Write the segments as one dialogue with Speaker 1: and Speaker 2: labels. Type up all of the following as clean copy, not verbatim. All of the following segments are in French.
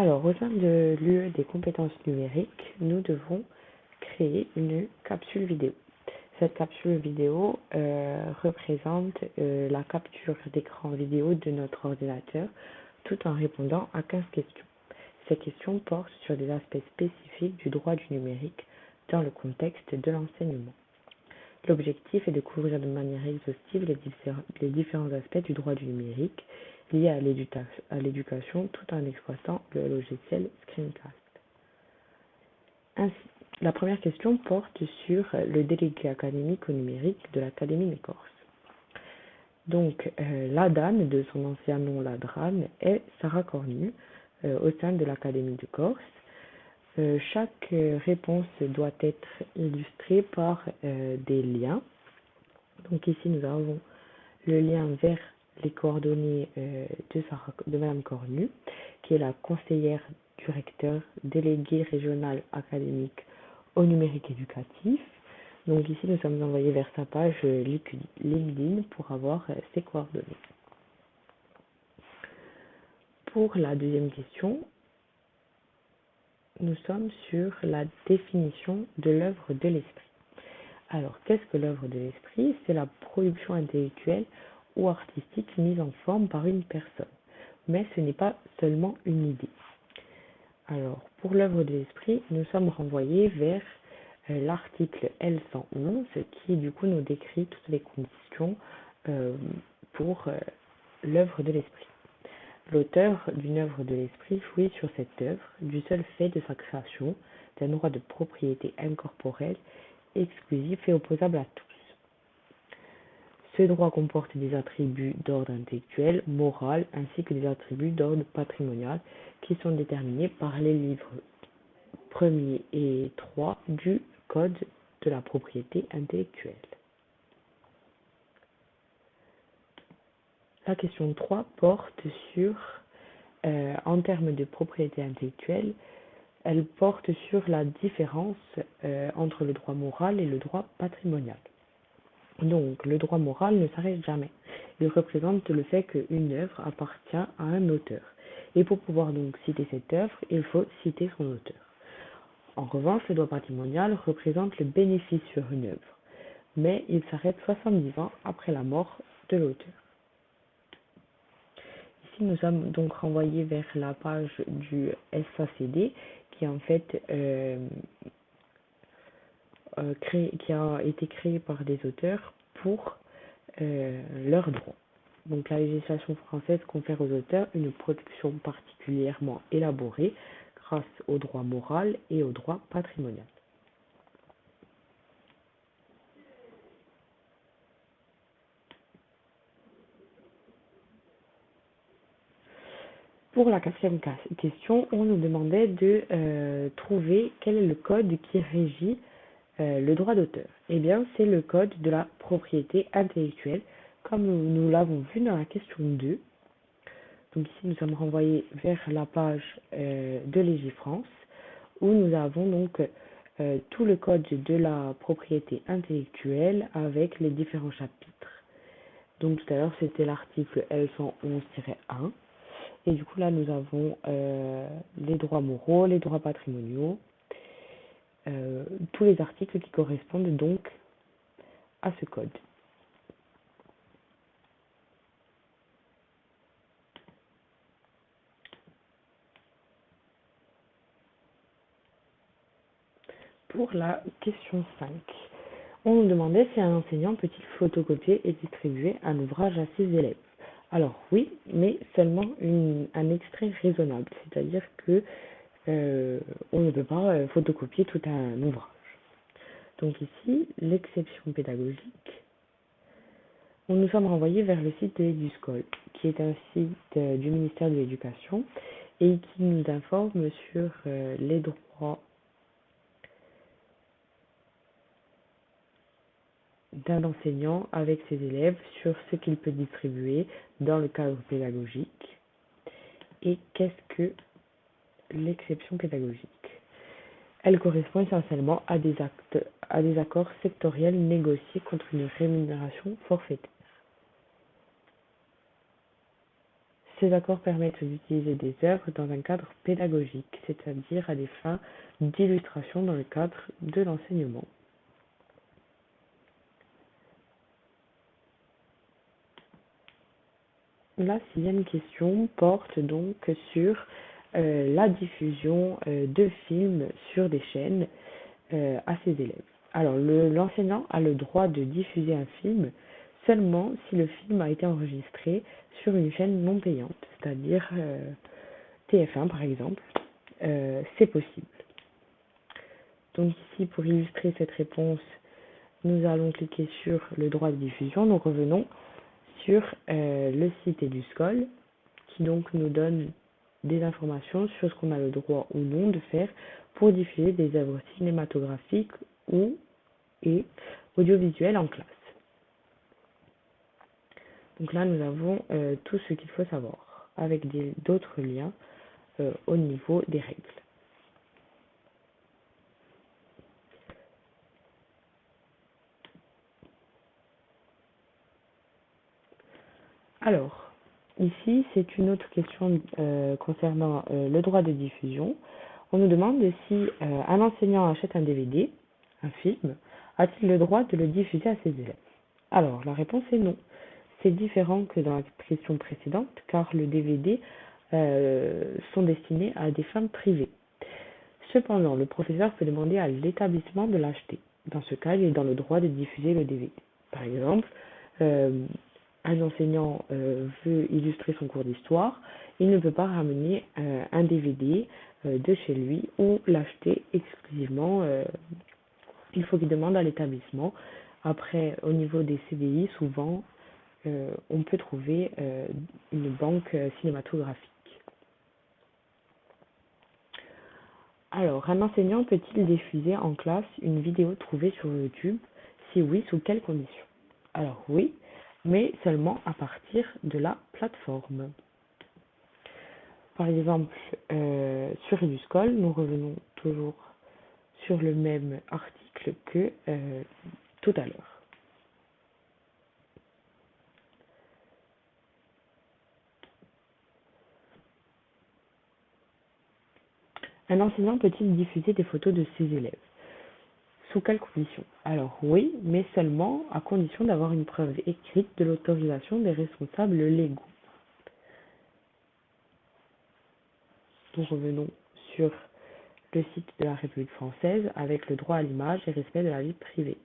Speaker 1: Alors, au sein de l'UE des compétences numériques, nous devons créer une capsule vidéo. Cette capsule vidéo représente la capture d'écran vidéo de notre ordinateur tout en répondant à 15 questions. Ces questions portent sur des aspects spécifiques du droit du numérique dans le contexte de l'enseignement. L'objectif est de couvrir de manière exhaustive les différents aspects du droit du numérique liés à l'éducation tout en exploitant le logiciel Screencast. Ainsi, la première question porte sur le délégué académique au numérique de l'Académie de Corse. Donc, l'ADAN, de son ancien nom l'ADRAN, est Sarah Cornu au sein de l'Académie de Corse. Chaque réponse doit être illustrée par des liens. Donc ici, nous avons le lien vers les coordonnées de Madame Cornu, qui est la conseillère du recteur déléguée régionale académique au numérique éducatif. Donc ici, nous sommes envoyés vers sa page LinkedIn pour avoir ses coordonnées. Pour la deuxième question, nous sommes sur la définition de l'œuvre de l'esprit. Alors, qu'est-ce que l'œuvre de l'esprit? C'est la production intellectuelle ou artistique mise en forme par une personne. Mais ce n'est pas seulement une idée. Alors, pour l'œuvre de l'esprit, nous sommes renvoyés vers l'article L111 qui, du coup, nous décrit toutes les conditions pour l'œuvre de l'esprit. L'auteur d'une œuvre de l'esprit jouit sur cette œuvre du seul fait de sa création d'un droit de propriété incorporelle exclusif et opposable à tous. Ce droit comporte des attributs d'ordre intellectuel, moral, ainsi que des attributs d'ordre patrimonial qui sont déterminés par les livres 1er et 3 du Code de la propriété intellectuelle. La question 3 porte sur, en termes de propriété intellectuelle, elle porte sur la différence entre le droit moral et le droit patrimonial. Donc, le droit moral ne s'arrête jamais. Il représente le fait qu'une œuvre appartient à un auteur. Et pour pouvoir donc citer cette œuvre, il faut citer son auteur. En revanche, le droit patrimonial représente le bénéfice sur une œuvre, mais il s'arrête 70 ans après la mort de l'auteur. Ici, nous sommes donc renvoyés vers la page du SACD qui en fait qui a été créé par des auteurs pour leurs droits. Donc la législation française confère aux auteurs une protection particulièrement élaborée grâce au droit moral et au droit patrimonial. Pour la quatrième question, on nous demandait de trouver quel est le code qui régit le droit d'auteur. Eh bien, c'est le code de la propriété intellectuelle, comme nous l'avons vu dans la question 2. Donc ici, nous sommes renvoyés vers la page de Légifrance, où nous avons donc tout le code de la propriété intellectuelle avec les différents chapitres. Donc tout à l'heure, c'était l'article L111-1. Et du coup, là, nous avons les droits moraux, les droits patrimoniaux, tous les articles qui correspondent donc à ce code. Pour la question 5, on nous demandait si un enseignant peut-il photocopier et distribuer un ouvrage à ses élèves. Alors oui, mais seulement un extrait raisonnable, c'est-à-dire que on ne peut pas photocopier tout un ouvrage. Donc ici, l'exception pédagogique, on nous sommes renvoyés vers le site de l'Eduscol, qui est un site du ministère de l'Éducation et qui nous informe sur les droits d'un enseignant avec ses élèves, sur ce qu'il peut distribuer dans le cadre pédagogique et qu'est-ce que l'exception pédagogique. Elle correspond essentiellement à des accords sectoriels négociés contre une rémunération forfaitaire. Ces accords permettent d'utiliser des œuvres dans un cadre pédagogique, c'est-à-dire à des fins d'illustration dans le cadre de l'enseignement. La sixième question porte donc sur la diffusion de films sur des chaînes à ses élèves. Alors, l'enseignant a le droit de diffuser un film seulement si le film a été enregistré sur une chaîne non payante, c'est-à-dire TF1 par exemple. C'est possible. Donc ici, pour illustrer cette réponse, nous allons cliquer sur le droit de diffusion. Nous revenons sur le site EduScol, qui donc nous donne des informations sur ce qu'on a le droit ou non de faire pour diffuser des œuvres cinématographiques ou et audiovisuelles en classe. Donc là, nous avons tout ce qu'il faut savoir, avec d'autres liens au niveau des règles. Alors, ici, c'est une autre question concernant le droit de diffusion. On nous demande si un enseignant achète un DVD, un film, a-t-il le droit de le diffuser à ses élèves? Alors, la réponse est non. C'est différent que dans la question précédente, car le DVD sont destinés à des fins privées. Cependant, le professeur peut demander à l'établissement de l'acheter. Dans ce cas, il est dans le droit de diffuser le DVD. Par exemple, un enseignant veut illustrer son cours d'histoire, il ne peut pas ramener un DVD de chez lui ou l'acheter exclusivement. Il faut qu'il demande à l'établissement. Après, au niveau des CDI, souvent, on peut trouver une banque cinématographique. Alors, un enseignant peut-il diffuser en classe une vidéo trouvée sur YouTube? Si oui, sous quelles conditions? Alors oui, mais seulement à partir de la plateforme. Par exemple, sur EduScol, nous revenons toujours sur le même article que tout à l'heure. Un enseignant peut-il diffuser des photos de ses élèves? Sous quelles conditions? Alors oui, mais seulement à condition d'avoir une preuve écrite de l'autorisation des responsables légaux. Nous revenons sur le site de la République française avec le droit à l'image et respect de la vie privée.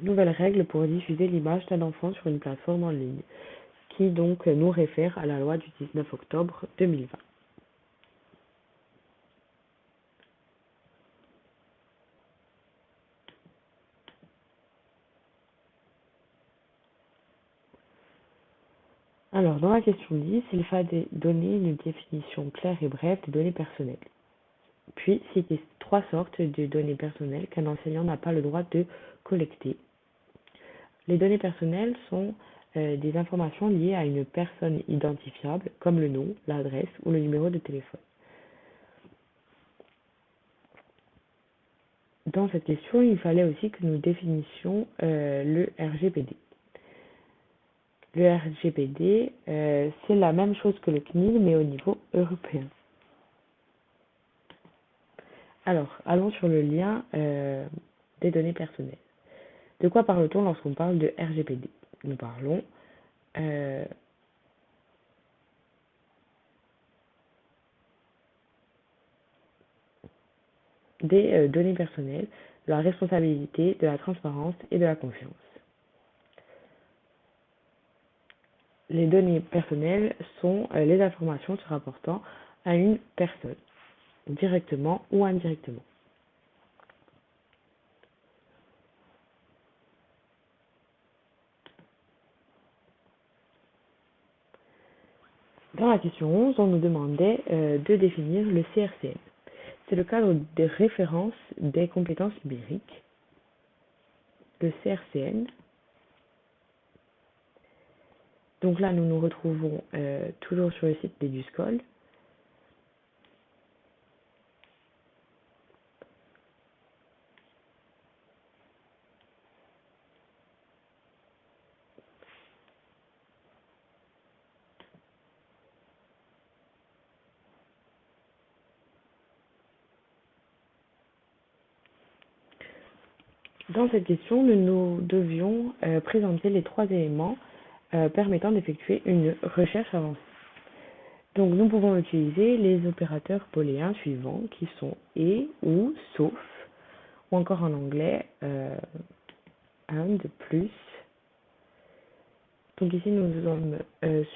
Speaker 1: Nouvelle règle pour diffuser l'image d'un enfant sur une plateforme en ligne, qui donc nous réfère à la loi du 19 octobre 2020. Alors, dans la question 10, il fallait donner une définition claire et brève des données personnelles. Puis, citer trois sortes de données personnelles qu'un enseignant n'a pas le droit de collecter. Les données personnelles sont des informations liées à une personne identifiable, comme le nom, l'adresse ou le numéro de téléphone. Dans cette question, il fallait aussi que nous définissions le RGPD. Le RGPD, c'est la même chose que le CNIL, mais au niveau européen. Alors, allons sur le lien des données personnelles. De quoi parle-t-on lorsqu'on parle de RGPD? Nous parlons des données personnelles, de la responsabilité, de la transparence et de la confiance. Les données personnelles sont les informations se rapportant à une personne, directement ou indirectement. Dans la question 11, on nous demandait de définir le CRCN. C'est le cadre de référence des compétences numériques, le CRCN. Donc là, nous nous retrouvons toujours sur le site d'EduScol. Dans cette question, nous devions présenter les 3 éléments permettant d'effectuer une recherche avancée. Donc nous pouvons utiliser les opérateurs booléens suivants qui sont et, ou, sauf, ou encore en anglais and, plus. Donc ici nous sommes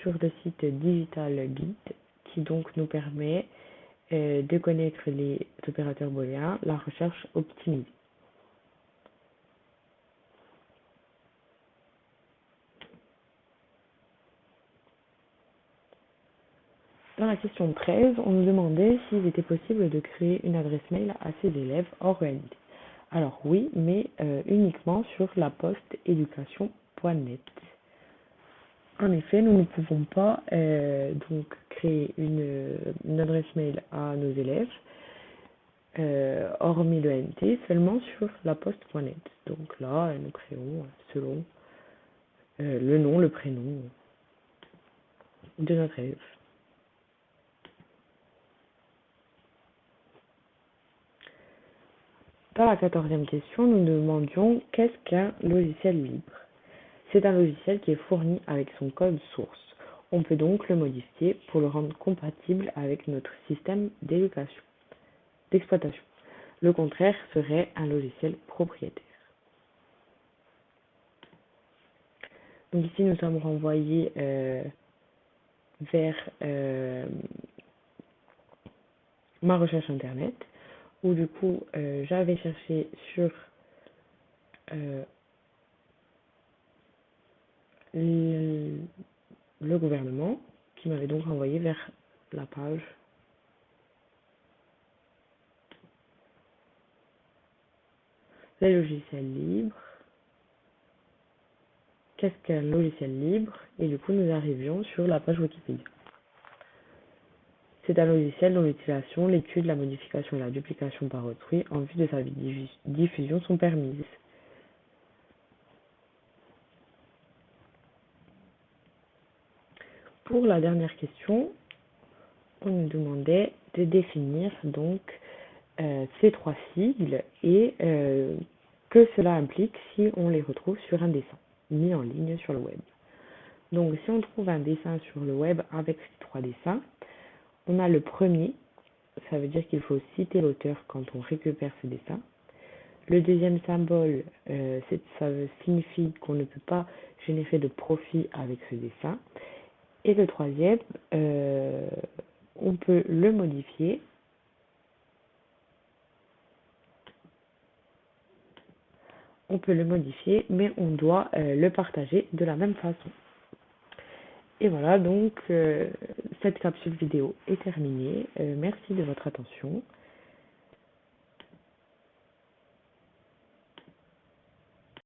Speaker 1: sur le site Digital Guide qui donc nous permet de connaître les opérateurs booléens, la recherche optimisée. Dans la question 13, on nous demandait s'il était possible de créer une adresse mail à ses élèves hors ENT. Alors oui, mais uniquement sur la poste éducation.net. En effet, nous ne pouvons pas donc créer une adresse mail à nos élèves, hormis le NT, seulement sur la poste.net. Donc là, nous créons selon le nom, le prénom de notre élève. Dans la 14e question, nous demandions qu'est-ce qu'un logiciel libre. C'est un logiciel qui est fourni avec son code source. On peut donc le modifier pour le rendre compatible avec notre système d'exploitation. Le contraire serait un logiciel propriétaire. Donc ici, nous sommes renvoyés vers ma recherche internet, où du coup, j'avais cherché sur le gouvernement, qui m'avait donc renvoyé vers la page les logiciels libres. Qu'est-ce qu'un logiciel libre? Et du coup, nous arrivions sur la page Wikipédia. C'est un logiciel dont l'utilisation, l'étude, la modification et la duplication par autrui en vue de sa diffusion sont permises. Pour la dernière question, on nous demandait de définir donc ces 3 sigles et que cela implique si on les retrouve sur un dessin mis en ligne sur le web. Donc si on trouve un dessin sur le web avec ces 3 dessins, on a le premier, ça veut dire qu'il faut citer l'auteur quand on récupère ce dessin. Le deuxième symbole, ça signifie qu'on ne peut pas générer de profit avec ce dessin. Et le troisième, on peut le modifier. Mais on doit le partager de la même façon. Et voilà, donc cette capsule vidéo est terminée. Merci de votre attention.